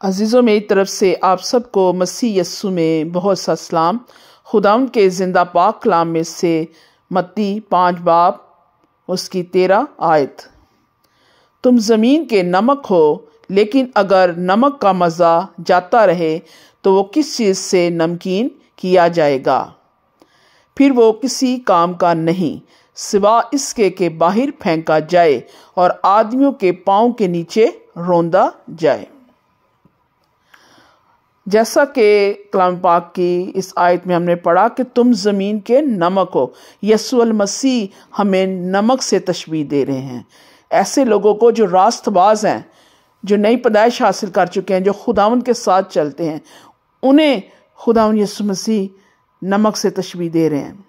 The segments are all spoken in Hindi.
अजीज़ों, मेरी तरफ से आप सबको मसीह यस्सु में बहुत सा सलाम। खुदावंद के ज़िंदा पाक कलाम में से मत्ती 5 बाब उसकी 13 आयत। तुम ज़मीन के नमक हो, लेकिन अगर नमक का मज़ा जाता रहे तो वो किस चीज़ से नमकीन किया जाएगा? फिर वो किसी काम का नहीं, सिवा इसके के बाहर फेंका जाए और आदमियों के पाँव के नीचे रौंदा जाए। जैसा कि कलाम पाक की इस आयत में हमने पढ़ा कि तुम ज़मीन के नमक हो, यस्सु अल मसीह हमें नमक से तशबीह दे रहे हैं। ऐसे लोगों को जो रास्तबाज हैं, जो नई पैदाइश हासिल कर चुके हैं, जो खुदावंद के साथ चलते हैं, उन्हें खुदावंद यस्सु मसीह नमक से तशबीह दे रहे हैं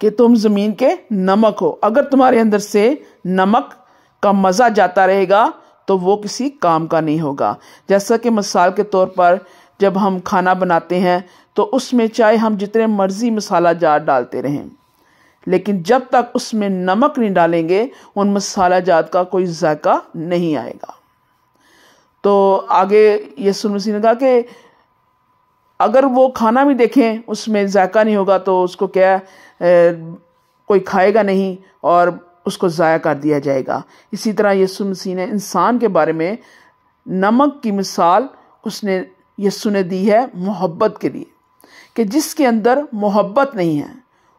कि तुम ज़मीन के नमक हो। अगर तुम्हारे अंदर से नमक का मज़ा जाता रहेगा तो वो किसी काम का नहीं होगा। जैसा कि मिसाल के तौर पर जब हम खाना बनाते हैं तो उसमें चाहे हम जितने मर्जी मसाला जात डालते रहें, लेकिन जब तक उसमें नमक नहीं डालेंगे उन मसाला जात का कोई जायका नहीं आएगा। तो आगे यीशु मसीह ने कहा कि अगर वो खाना भी देखें उसमें जायका नहीं होगा तो उसको क्या कोई खाएगा नहीं और उसको ज़ाया कर दिया जाएगा। इसी तरह यीशु मसीह ने इंसान के बारे में नमक की मिसाल यीशु ने दी है मोहब्बत के लिए, कि जिसके अंदर मोहब्बत नहीं है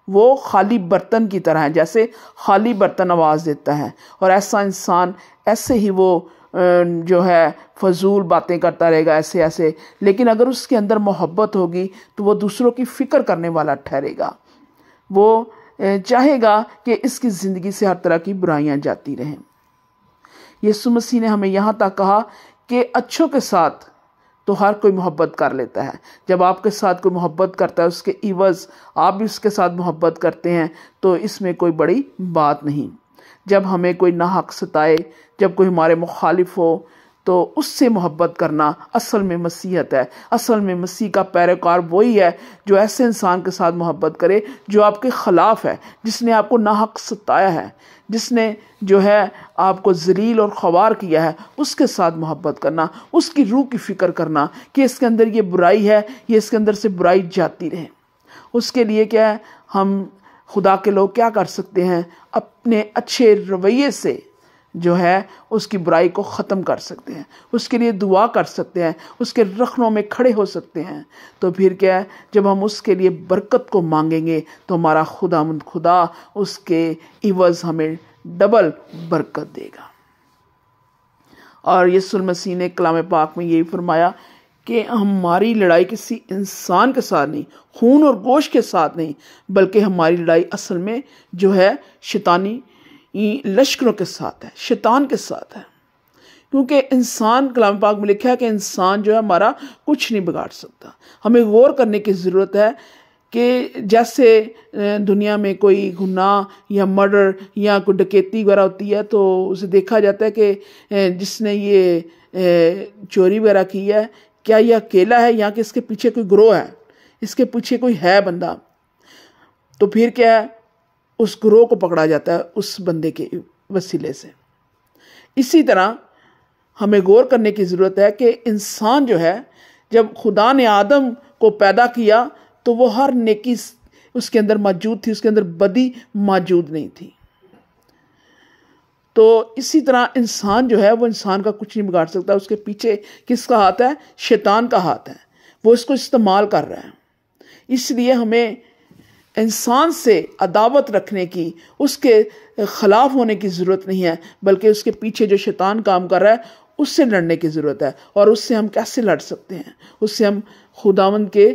वो खाली बर्तन की तरह है। जैसे खाली बर्तन आवाज़ देता है, और ऐसा इंसान ऐसे ही वो जो है फजूल बातें करता रहेगा ऐसे। लेकिन अगर उसके अंदर मोहब्बत होगी तो वो दूसरों की फ़िक्र करने वाला ठहरेगा। वो चाहेगा कि इसकी ज़िंदगी से हर तरह की बुराइयां जाती रहें। यीशु मसीह ने हमें यहाँ तक कहा कि अच्छों के साथ तो हर कोई मोहब्बत कर लेता है। जब आपके साथ कोई मोहब्बत करता है, उसके इवज़ आप भी उसके साथ मोहब्बत करते हैं, तो इसमें कोई बड़ी बात नहीं। जब हमें कोई नाहक सताए, जब कोई हमारे मुखालिफ हो, तो उससे मोहब्बत करना असल में मसीहत है। असल में मसीह का पैरोकार वही है जो ऐसे इंसान के साथ मोहब्बत करे जो आपके ख़िलाफ़ है, जिसने आपको नाहक सताया है, जिसने जो है आपको ज़लील और ख़वार किया है, उसके साथ मोहब्बत करना, उसकी रूह की फ़िक्र करना कि इसके अंदर ये बुराई है, ये इसके अंदर से बुराई जाती रहे। उसके लिए क्या है, हम खुदा के लोग क्या कर सकते हैं? अपने अच्छे रवैये से जो है उसकी बुराई को ख़त्म कर सकते हैं, उसके लिए दुआ कर सकते हैं, उसके रखनों में खड़े हो सकते हैं। तो फिर क्या है, जब हम उसके लिए बरकत को मांगेंगे तो हमारा खुदा उसके इवज़ हमें डबल बरकत देगा। और यीशु मसीह ने कलाम पाक में यही फरमाया कि हमारी लड़ाई किसी इंसान के साथ नहीं, खून और गोश्त के साथ नहीं, बल्कि हमारी लड़ाई असल में जो है शैतानी लश्करों के साथ है, शैतान के साथ है। क्योंकि इंसान, कलाम पाक में लिखा है कि इंसान जो है हमारा कुछ नहीं बिगाड़ सकता। हमें गौर करने की ज़रूरत है कि जैसे दुनिया में कोई गुनाह या मर्डर या कोई डकैती वगैरह होती है तो उसे देखा जाता है कि जिसने ये चोरी वगैरह की है, क्या यह अकेला है या कि इसके पीछे कोई ग्रोह है, इसके पीछे कोई है बंदा। तो फिर क्या है, उस ग्रोह को पकड़ा जाता है उस बंदे के वसीले से। इसी तरह हमें गौर करने की ज़रूरत है कि इंसान जो है, जब खुदा ने आदम को पैदा किया तो वो हर नेकी उसके अंदर मौजूद थी, उसके अंदर बदी मौजूद नहीं थी। तो इसी तरह इंसान जो है वो इंसान का कुछ नहीं बिगाड़ सकता। उसके पीछे किसका हाथ है? शैतान का हाथ है। वो इसको इस्तेमाल कर रहा है। इसलिए हमें इंसान से अदावत रखने की, उसके ख़िलाफ़ होने की ज़रूरत नहीं है, बल्कि उसके पीछे जो शैतान काम कर रहा है उससे लड़ने की ज़रूरत है। और उससे हम कैसे लड़ सकते हैं? उससे हम खुदावंद के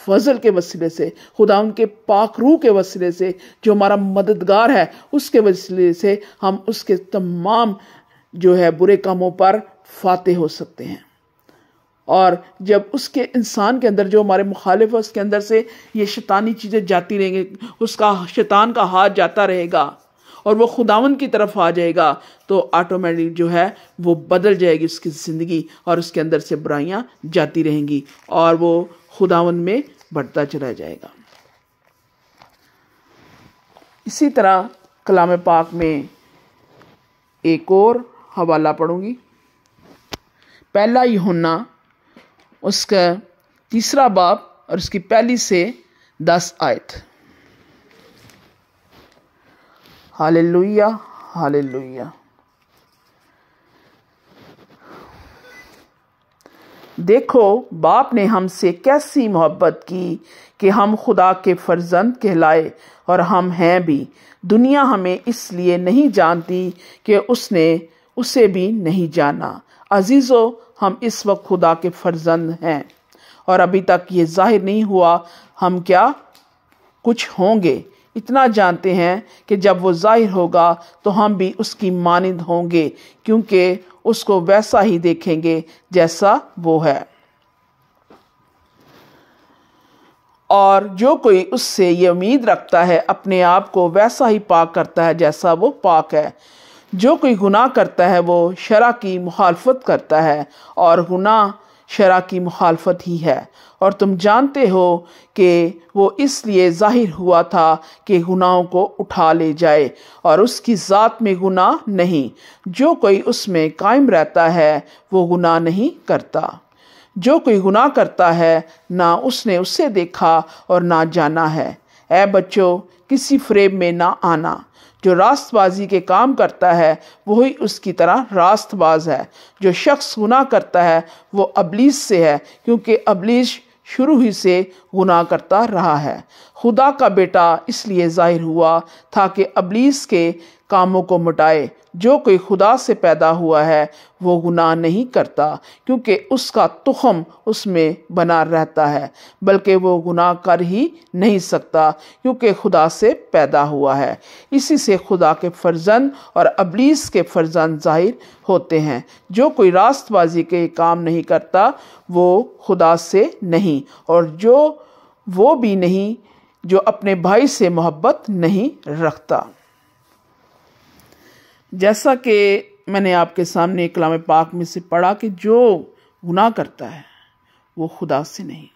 फजल के वसीले से, खुदावंद के पाक रूह के वसीले से, जो हमारा मददगार है, उसके वसीले से हम उसके तमाम जो है बुरे कामों पर फातेह हो सकते हैं। और जब उसके इंसान के अंदर जो हमारे मुखालिफ है उसके अंदर से ये शैतानी चीज़ें जाती रहेंगी, उसका शैतान का हाथ जाता रहेगा और वो खुदावंद की तरफ आ जाएगा, तो ऑटोमेटिक जो है वो बदल जाएगी उसकी ज़िंदगी और उसके अंदर से बुराइयां जाती रहेंगी और वो खुदावंद में बढ़ता चला जाएगा। इसी तरह कलाम पाक में एक और हवाला पढ़ूंगी। पहला यूहन्ना उसका 3 बाब और उसकी 1 से 10 आयत। Hallelujah, hallelujah. देखो बाप ने हमसे कैसी मोहब्बत की कि हम खुदा के फर्जंद कहलाए, और हम हैं भी। दुनिया हमें इसलिए नहीं जानती कि उसने उसे भी नहीं जाना। अजीजों, हम इस वक्त खुदा के फर्जंद हैं, और अभी तक ये जाहिर नहीं हुआ हम क्या कुछ होंगे। इतना जानते हैं कि जब वो जाहिर होगा तो हम भी उसकी मानिंद होंगे, क्योंकि उसको वैसा ही देखेंगे जैसा वो है। और जो कोई उससे ये उम्मीद रखता है अपने आप को वैसा ही पाक करता है जैसा वो पाक है। जो कोई गुनाह करता है वो शरा की मुखालफत करता है, और गुनाह शरा की मुखालफत ही है। और तुम जानते हो कि वो इसलिए जाहिर हुआ था कि गुनाहों को उठा ले जाए, और उसकी ज़ात में गुनाह नहीं। जो कोई उसमें कायम रहता है वो गुनाह नहीं करता। जो कोई गुनाह करता है ना उसने उसे देखा और ना जाना है। ऐ बच्चों, किसी फ्रेब में ना आना। जो रास्तबाजी के काम करता है वही उसकी तरह रास्तबाज है। जो शख्स गुनाह करता है वो अबलीस से है, क्योंकि अबलीस शुरू ही से गुनाह करता रहा है। खुदा का बेटा इसलिए जाहिर हुआ था कि अबलीस के कामों को मिटाए। जो कोई खुदा से पैदा हुआ है वो गुनाह नहीं करता, क्योंकि उसका तुखम उसमें बना रहता है, बल्कि वो गुनाह कर ही नहीं सकता, क्योंकि खुदा से पैदा हुआ है। इसी से खुदा के फर्जंद और अबलीस के फर्जंद जाहिर होते हैं। जो कोई रास्तबाजी के काम नहीं करता वो खुदा से नहीं, और जो वो भी नहीं जो अपने भाई से मोहब्बत नहीं रखता। जैसा कि मैंने आपके सामने कलाम पाक में से पढ़ा कि जो गुनाह करता है वो खुदा से नहीं।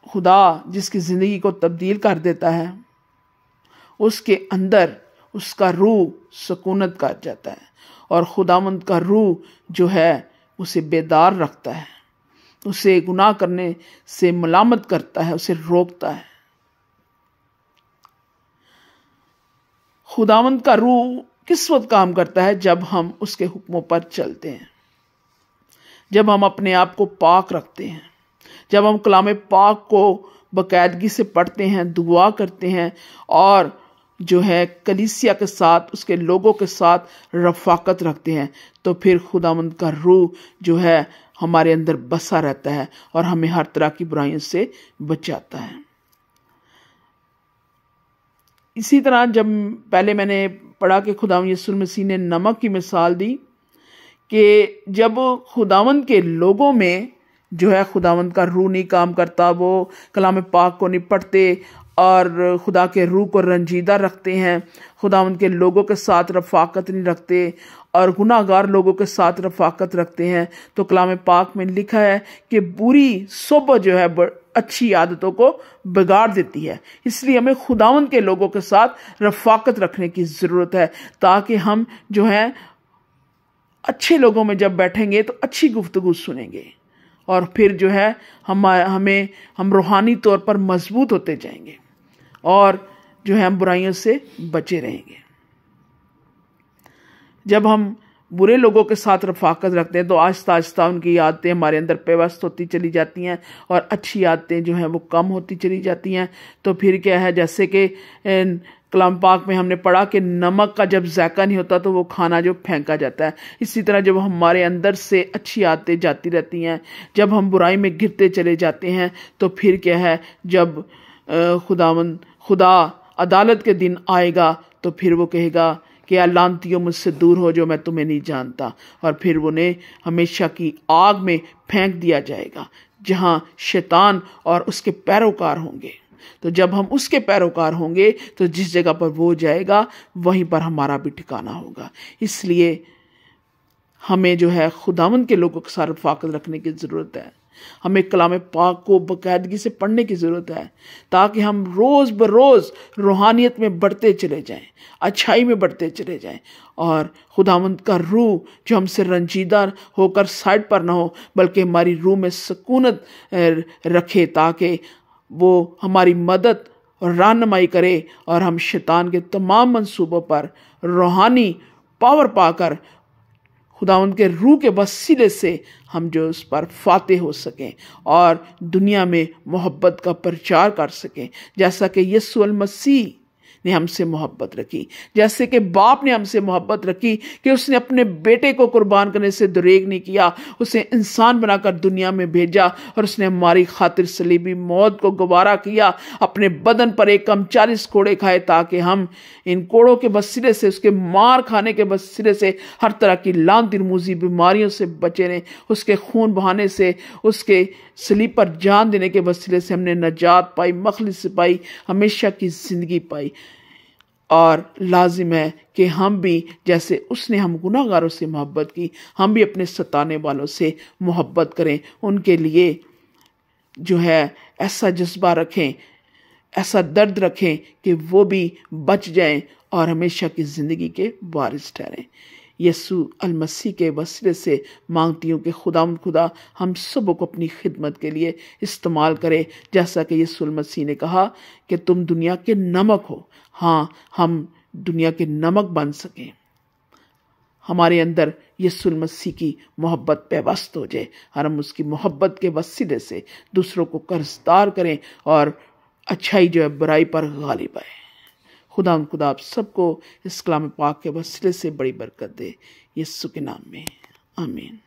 खुदा जिसकी ज़िंदगी को तब्दील कर देता है, उसके अंदर उसका रूह सुकूनत कर जाता है, और खुदावंद का रूह जो है उसे बेदार रखता है, उसे गुनाह करने से मलामत करता है, उसे रोकता है। खुदावंद का रूह किस वक्त काम करता है? जब हम उसके हुक्मों पर चलते हैं, जब हम अपने आप को पाक रखते हैं, जब हम कलाम पाक को बाकायदगी से पढ़ते हैं, दुआ करते हैं, और जो है कलीसिया के साथ, उसके लोगों के साथ रफ़ाकत रखते हैं, तो फिर खुदावंद का रूह जो है हमारे अंदर बसा रहता है और हमें हर तरह की बुराइयों से बचाता है। इसी तरह जब पहले मैंने पढ़ा कि खुदावंद यीशु मसीह ने नमक की मिसाल दी कि जब खुदावंद के लोगों में जो है खुदावंद का रूह नहीं काम करता, वो कलाम पाक को नहीं पढ़ते और खुदा के रूह को रंजीदा रखते हैं, खुदावंद के लोगों के साथ रफ़ाकत नहीं रखते और गुनाहगार लोगों के साथ रफ़ाकत रखते हैं, तो कलाम पाक में लिखा है कि बुरी सोबत जो है अच्छी आदतों को बिगाड़ देती है। इसलिए हमें खुदावंद के लोगों के साथ रफ़ाकत रखने की ज़रूरत है, ताकि हम जो है अच्छे लोगों में जब बैठेंगे तो अच्छी गुफ्तगू सुनेंगे, और फिर जो है हम रूहानी तौर पर मजबूत होते जाएंगे और जो है हम बुराइयों से बचे रहेंगे। जब हम बुरे लोगों के साथ रफ़ाकत रखते हैं तो आहिस्ता आहिस्ता उनकी आदतें हमारे अंदर पेवस्त होती चली जाती हैं और अच्छी आदतें जो हैं वो कम होती चली जाती हैं। तो फिर क्या है, जैसे कि कलाम पाक में हमने पढ़ा कि नमक का जब जायका नहीं होता तो वो खाना जो फेंका जाता है, इसी तरह जब हमारे अंदर से अच्छी आदतें जाती रहती हैं, जब हम बुराई में गिरते चले जाते हैं, तो फिर क्या है, जब खुदा अदालत के दिन आएगा तो फिर वो कहेगा कि लानतियों मुझसे दूर हो जो मैं तुम्हें नहीं जानता, और फिर उन्हें हमेशा की आग में फेंक दिया जाएगा जहां शैतान और उसके पैरोकार होंगे। तो जब हम उसके पैरोकार होंगे तो जिस जगह पर वो जाएगा वहीं पर हमारा भी ठिकाना होगा। इसलिए हमें जो है खुदावंद के लोगों के साथ रफ़ाकत रखने की ज़रूरत है। हमें कलाम पाक को बाकायदगी से पढ़ने की ज़रूरत है ताकि हम रोज़ बरोज़ रूहानियत में बढ़ते चले जाएं, अच्छाई में बढ़ते चले जाएं और खुदावंद का रूह जो हमसे रंजीदा होकर साइड पर ना हो बल्कि हमारी रूह में सुकूनत रखे ताकि वो हमारी मदद और रहनुमाई करे और हम शैतान के तमाम मंसूबों पर रूहानी पावर पाकर खुदावंद के रूह के वसीले से हम जो उस पर फातेह हो सकें और दुनिया में मोहब्बत का प्रचार कर सकें, जैसा कि यीशु मसीह ने हमसे मोहब्बत रखी, जैसे कि बाप ने हमसे मोहब्बत रखी कि उसने अपने बेटे को कुर्बान करने से दुरेग नहीं किया, उसे इंसान बनाकर दुनिया में भेजा और उसने हमारी खातिर सलीबी मौत को गवारा किया, अपने बदन पर 40 कोड़े खाए ताकि हम इन कोड़ों के वसीले से, उसके मार खाने के वसीले से हर तरह की लानती मूजी बीमारियों से बचे रहें। उसके खून बहाने से, उसके सलीब पर जान देने के वसीले से हमने नजात पाई, मखलिस पाई, हमेशा की ज़िंदगी पाई। और लाजिम है कि हम भी जैसे उसने हम गुनाहगारों से मोहब्बत की, हम भी अपने सताने वालों से मोहब्बत करें, उनके लिए जो है ऐसा जज्बा रखें, ऐसा दर्द रखें कि वो भी बच जाएं और हमेशा की ज़िंदगी के वारिस ठहरें। यीशु अलमसीह के वसीले से मांगती हूँ कि खुदा हम सब को अपनी खिदमत के लिए इस्तेमाल करे, जैसा कि यीशु मसीह ने कहा कि तुम दुनिया के नमक हो। हाँ, हम दुनिया के नमक बन सकें, हमारे अंदर यीशु मसीह की मोहब्बत पेवस्त हो जाए और हम उसकी मोहब्बत के वसीले से दूसरों को कर्जदार करें और अच्छाई जो है बुराई पर गालिब आए। खुदा आप सबको इस कलाम पाक के वसीले से बड़ी बरकत दे, यीशु के नाम में, आमीन।